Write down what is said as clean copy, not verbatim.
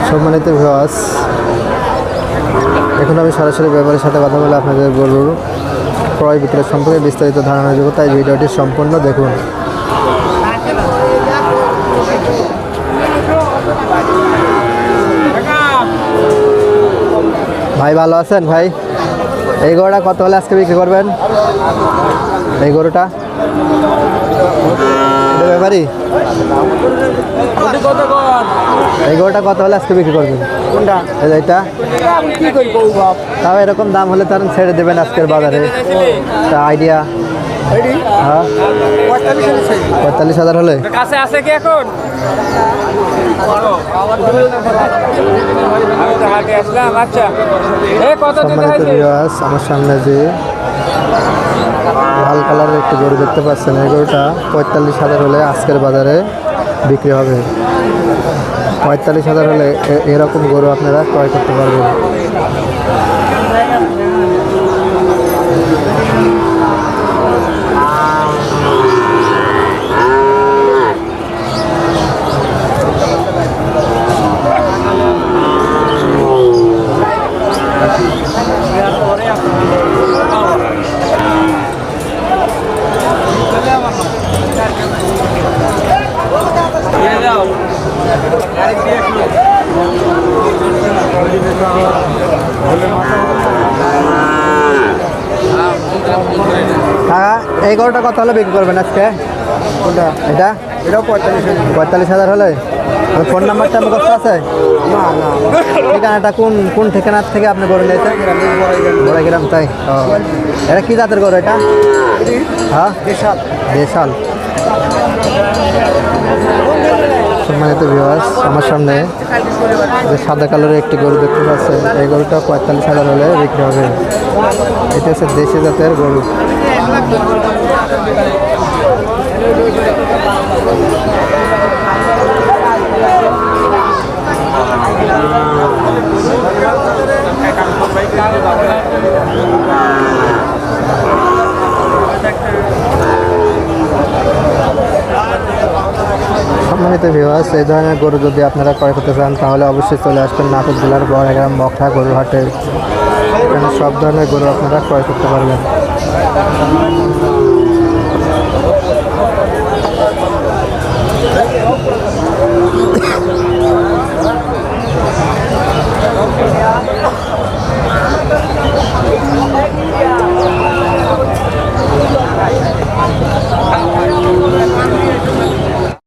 সম্মানিত ভিউয়ার্স, এখন আমি সরাসরি ব্যাপারীর সাথে কথা বলে আপনাদের গরুর ক্রয় বিক্রয় সম্পর্কে বিস্তারিত ধারণা দেবো, তাই ভিডিওটি সম্পূর্ণ দেখুন। ভাই ভালো আছেন ভাই? এই গরুটা কত হলে আজকে বিক্রি করবেন? এই গরুটা ব্যাপারী, এই গরুটা কত হলে আজকে বিক্রি করবেন? কোনটা? এইটা। তাও এরকম দাম হলে তার ছেড়ে দেবেন আজকের বাজারে? আইডিয়া? হ্যাঁ, 45,000 হলে কাছে আছে কি এখন? আমার সামনে যে লাল কালারের একটি গরু দেখতে পাচ্ছেন, এই গরুটা 45,000 হলে আজকের বাজারে বিক্রি হবে। 45,000 হলে এরকম গরু আপনারা ক্রয় করতে পারবেন। এই গরুটা কত হলে বিক্রি করবেন আজকে? কোনটা? এটা? এটাও 45,000 হলে। ফোন নাম্বারটা আমার কাছে আছে? না না। ঠিকানাটা কোন ঠিকানার থেকে আপনি গরু নিয়েছেন? বড়াইগ্রাম। তাই? ও, এটা কি জাতের গরু এটা? হ্যাঁ, দেশাল। দেশাল। সম্মানিত ভিউয়ার্স, আমার সামনে যে সাদা কালারের একটি গরু দেখতে পাচ্ছেন, এই গরুটা 45,000 হলে বিক্রি হবে। এটা হচ্ছে দেশি জাতের গরু। সম্মানিত ভিউয়ার্স, এই ধরনের গরু যদি আপনারা ক্রয় করতে চান তাহলে অবশ্যই চলে আসবেন নাটোর জেলার বড়াইগ্রাম মখা গরুর হাটে। এখানে সব ধরনের গরু আপনারা ক্রয় করতে পারবেন।